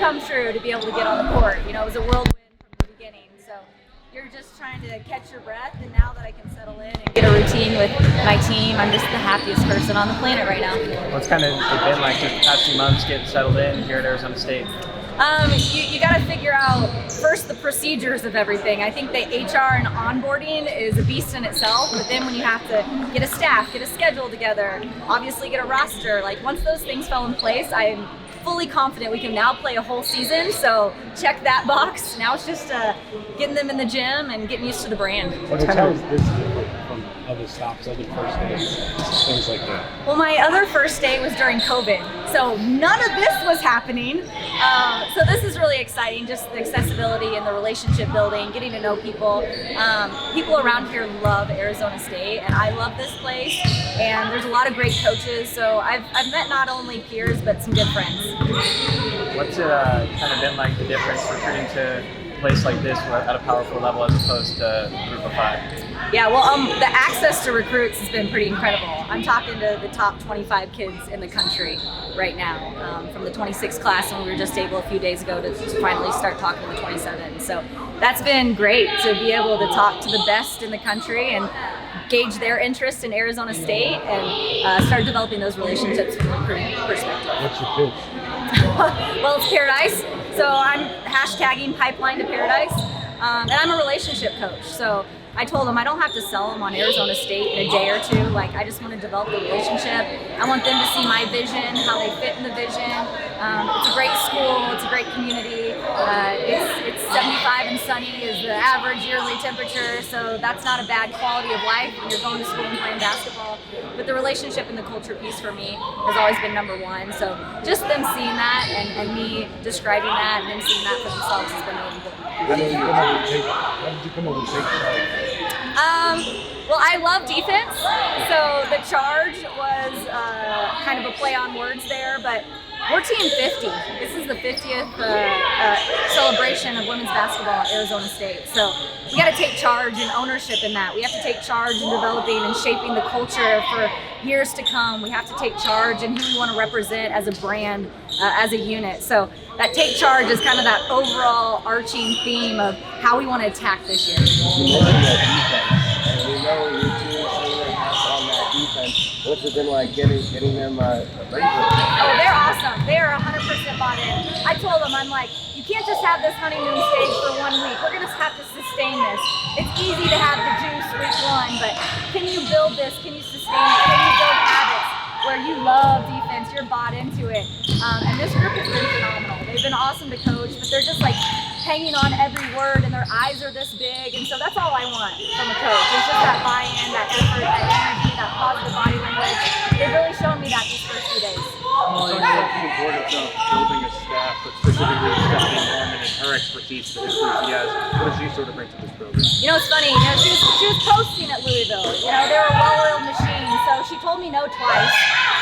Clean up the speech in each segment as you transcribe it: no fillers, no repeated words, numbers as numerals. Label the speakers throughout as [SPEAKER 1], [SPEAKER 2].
[SPEAKER 1] come true to be able to get on the court. You know, it was a whirlwind from the beginning. So you're just trying to catch your breath, and now that I can settle in and get a routine with my team, I'm just the happiest person on the planet right now.
[SPEAKER 2] What's kind of it been like the past few months getting settled in here at Arizona State?
[SPEAKER 1] You got to figure out first the procedures of everything. I think the HR and onboarding is a beast in itself, but then when you have to get a staff, get a schedule together, obviously get a roster, like once those things fell in place, I'm fully confident we can now play a whole season. So check that box. Now it's just getting them in the gym and getting used to the brand.
[SPEAKER 3] What how is this different from other stops, other first days, things like that?
[SPEAKER 1] Well, my other first day was during COVID, so none of this was happening. So this is really exciting, just the accessibility and the relationship building, getting to know people. People around here love Arizona State, and I love this place, and there's a lot of great coaches, so I've met not only peers, but some good friends.
[SPEAKER 2] What's it kind of been like, the difference recruiting to a place like this at a powerful level as opposed to Group of 5?
[SPEAKER 1] Yeah, well, the access to recruits has been pretty incredible. I'm talking to the top 25 kids in the country right now, from the 26 class, and we were just able a few days ago to finally start talking to the 27. So that's been great to be able to talk to the best in the country and gauge their interest in Arizona State and start developing those relationships from a recruiting perspective.
[SPEAKER 3] What's your pitch?
[SPEAKER 1] Well, it's Paradise. So I'm hashtagging Pipeline to Paradise, and I'm a relationship coach. So I told them I don't have to sell them on Arizona State in a day or two. Like, I just want to develop the relationship. I want them to see my vision, how they fit in the vision. It's a great school. It's a great community. It's 75 and sunny is the average yearly temperature, so that's not a bad quality of life when you're going to school and playing basketball. But the relationship and the culture piece for me has always been number one. So just them seeing that and me describing that and them seeing that for themselves has been really important.
[SPEAKER 3] How did you come up with take charge?
[SPEAKER 1] Well, I love defense, so the charge was kind of a play on words there, but we're Team 50. This is the 50th celebration of women's basketball at Arizona State. So we got to take charge and ownership in that. We have to take charge in developing and shaping the culture for years to come. We have to take charge in who we want to represent as a brand, as a unit. So that take charge is kind of that overall arching theme of how we want to attack this year.
[SPEAKER 4] You mentioned that defense, and we know your team on that defense. What's it been like getting them ready for it?
[SPEAKER 1] Oh, they're awesome. They are 100% bought in. I told them, I'm like, you can't just have this honeymoon stage for 1 week. We're going to have to sustain this. It's easy to have the juice week 1, but can you build this? Can you sustain it? Can you build habits where you love defense, you're bought into it? And this group has been phenomenal. They've been awesome to coach, but they're just like hanging on every word, and their eyes are this big, and so that's all I want from a coach. It's just that buy-in, that effort, that energy, that positive body language. They've really shown me that these first few days.
[SPEAKER 5] Well, you talked the importance of building a staff, but specifically Stephanie Norman and her expertise, the history she has. What does she sort of bring to this program?
[SPEAKER 1] You know, it's funny. You know, she was posting at Louisville. You know, they're a well-oiled machine, so she told me no twice.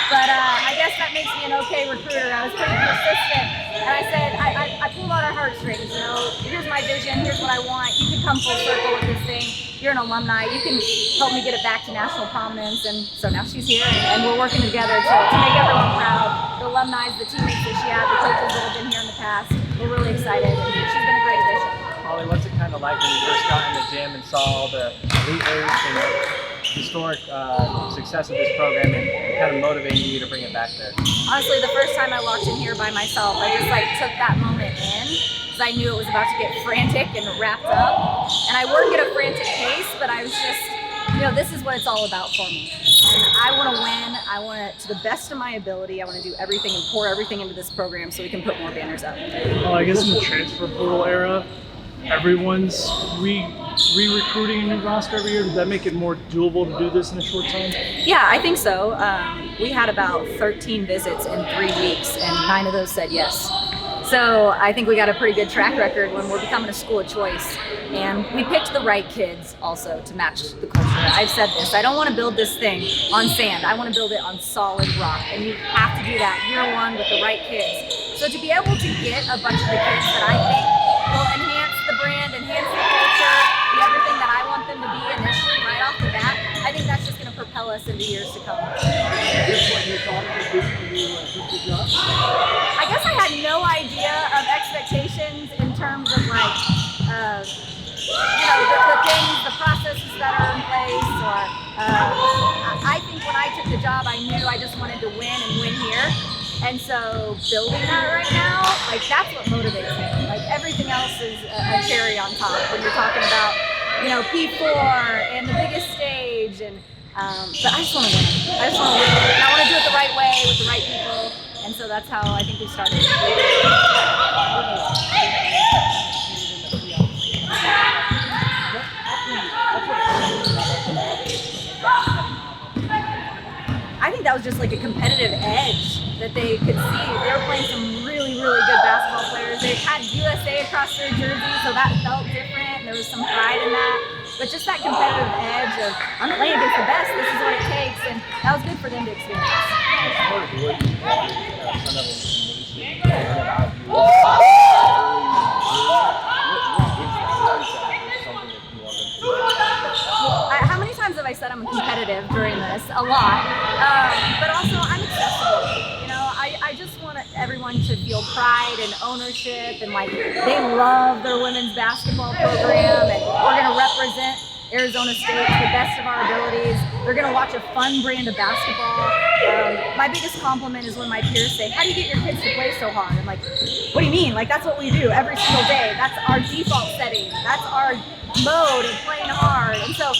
[SPEAKER 1] But I guess that makes me an okay recruiter. I was pretty persistent, and I said I pulled on her heartstrings. You know, here's my vision. Here's what I want. You can come full circle with this thing. You're an alumni. You can help me get it back to national prominence. And so now she's here, and we're working together to make everyone proud. The alumni, the teammates that she had, the coaches that have been here in the past. We're really excited. She's been a great addition.
[SPEAKER 2] Holly, what's it kind of like when you first got in the gym and saw all the leaders and the historic success of this program and kind of motivating you to bring it back there?
[SPEAKER 1] Honestly, the first time I walked in here by myself, I just like took that moment in because I knew it was about to get frantic and wrapped up. And I work at a frantic pace, but I was just, you know, this is what it's all about for me. And I want to win. I want it to the best of my ability. I want to do everything and pour everything into this program so we can put more banners up.
[SPEAKER 6] Well, I guess in the transfer portal era, everyone's re-recruiting a new roster every year. Does that make it more doable to do this in a short time?
[SPEAKER 1] Yeah, I think so. We had about 13 visits in 3 weeks, and 9 of those said yes. So I think we got a pretty good track record when we're becoming a school of choice. And we picked the right kids also to match the culture. I've said this, I don't want to build this thing on sand. I want to build it on solid rock. And you have to do that year 1 with the right kids. So to be able to get a bunch of the kids that I think will enhance the brand, enhance the culture, be everything that I want them to be initially right off the bat, I think that's just going to propel us into years to come. I guess I had no idea of job, I knew I just wanted to win and win here. And so building that right now, like that's what motivates me. Like everything else is a cherry on top when you're talking about, you know, P4 and the biggest stage and but I just want to win. I just want to win. And I want to do it the right way with the right people. And so that's how I think we started. I think that was just like a competitive edge that they could see. They were playing some really, really good basketball players. They had USA across their jersey, so that felt different. There was some pride in that. But just that competitive edge of, I'm playing against the best, this is what it takes, and that was good for them to experience. How many times have I said I'm competitive during this? A lot. But also, I'm accessible. You know, I just want everyone to feel pride and ownership and like they love their women's basketball program and we're going to represent Arizona State to the best of our abilities. They're going to watch a fun brand of basketball. My biggest compliment is when my peers say, how do you get your kids to play so hard? I'm like, what do you mean? Like, that's what we do every single day. That's our default setting. That's our mode of playing hard. And so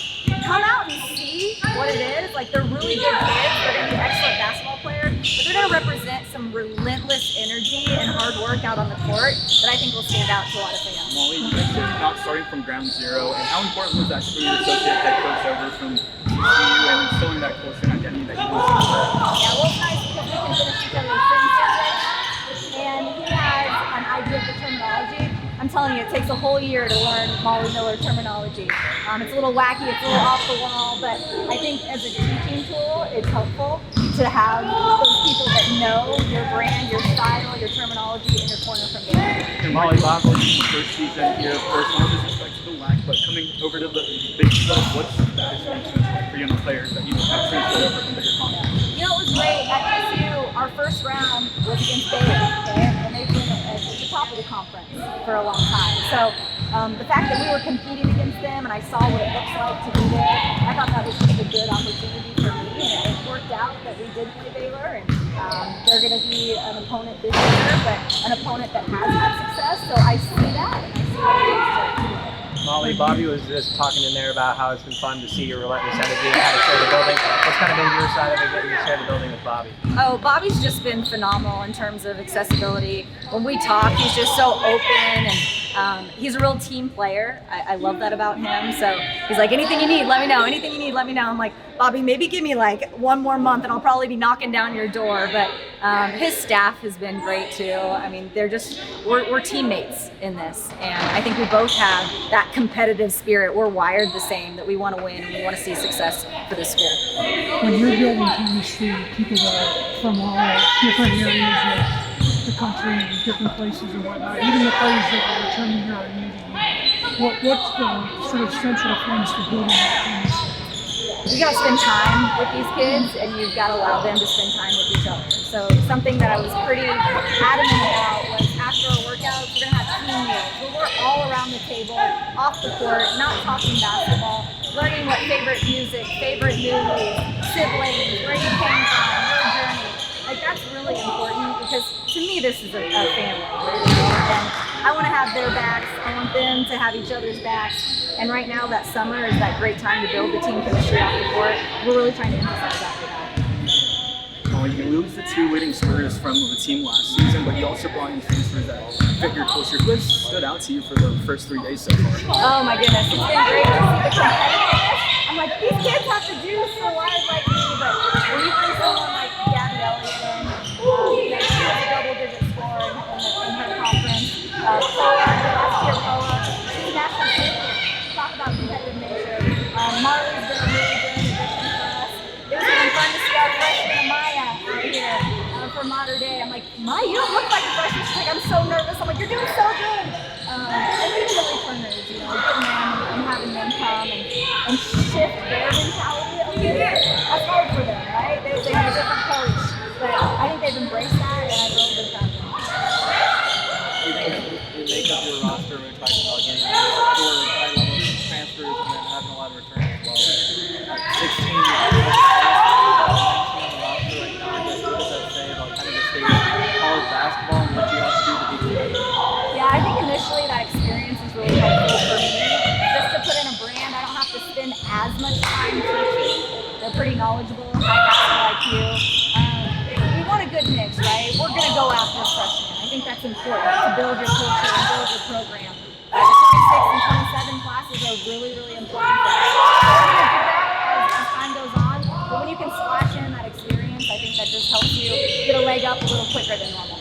[SPEAKER 1] come out and see what it is. Like, they're really good kids. They're going to be excellent basketball players. But they're going to represent some relentless energy and hard work out on the court that I think will stand out to a lot of fans.
[SPEAKER 7] Molly, you mentioned not starting from ground zero, and how important was that to bring your associate head coach over from TCU and instilling that culture and identity that you want to share?
[SPEAKER 1] Yeah, well, it's nice because we can finish each other's sentences right now. And he has an idea of the terminology. I'm telling you, it takes a whole year to learn Molly Miller terminology. It's a little wacky, it's a little off the wall, but I think as a teaching tool, it's helpful to have those people that know your brand, your style, your terminology in your corner from you.
[SPEAKER 7] And Molly, Bob was in the first season here, of course, no disrespect to the WAC, but coming over to the Big 12, what's that experience like for you and the players that you have transferred over from bigger conferences?
[SPEAKER 1] You know, it was great. At TCU, our first round was against Baylor, okay? And they've been at the top of the conference for a long time. So the fact that we were competing against them and I saw what it looks like to be there, I thought that was just a good opportunity for me. And it worked out that we did play Baylor, and they're going to be an opponent this year, but an opponent that has had success. So I see that, and I see what it is to
[SPEAKER 2] Molly, Bobby was just talking in there about how it's been fun to see your relentless energy and how to share the building. What's kind of been your side of it, getting to share the building with Bobby?
[SPEAKER 1] Oh, Bobby's just been phenomenal in terms of accessibility. When we talk, he's just so open, and he's a real team player. I love that about him. So he's like, anything you need, let me know. Anything you need, let me know. I'm like, Bobby, maybe give me like one more month and I'll probably be knocking down your door. But his staff has been great too. I mean, we're teammates in this. And I think we both have that competitive spirit. We're wired the same, that we want to win and we want to see success for the school.
[SPEAKER 8] When you're building chemistry with people that are from all different areas of the country and different places and whatnot, even the players that are returning here are new to you, what's the sort of central things to building that chemistry?
[SPEAKER 1] You gotta spend time with these kids and you've gotta allow them to spend time with each other. So something that I was pretty adamant about was after our workouts, we're gonna have team meals where we're all around the table, off the court, not talking basketball, learning what favorite music, favorite movies, siblings, where you came from, your journey. Like that's really important because to me this is a family. And I wanna have their backs, I want them to have each other's backs. And right now, that summer is that great time to build the team chemistry off the court. We're really trying to emphasize that for them.
[SPEAKER 7] Well, you lose the two leading scorers from the team last season, but you also brought in transfers that fit your culture. Who has stood out to you for the first 3 days so far?
[SPEAKER 1] Oh my goodness, it's been great to see the competitiveness. I'm like, these kids have to do so wide like me, but when you bring someone like Gabby Elliott in, she has a double-digit score in her conference. Last year, Poa, she's national champion. Talk about competitive nature. Marley's been a really good addition for us. It was even fun to see our freshman Amaya out here for Mater Day. I'm like, Maya, you don't look like a freshman. She's like, I'm so nervous. I'm like, you're doing so good. And we do really returners, you know, getting them and having them come and shift their mentality a little bit. That's hard for them, right? They have a different coach, but I think they've embraced that, and I've really been proud of them.
[SPEAKER 7] You think the makeup of your roster, we're talking about getting 4 high-level transfers and then having a lot of returns as well. 16
[SPEAKER 1] as much time teaching. They're pretty knowledgeable, high basketball IQ. We want a good mix, right? We're going to go after freshmen. I think that's important to build your culture and build your program. The 26 and 27 classes are really, really important for us. We're going to do that as time goes on, but when you can splash in that experience, I think that just helps you get a leg up a little quicker than normal.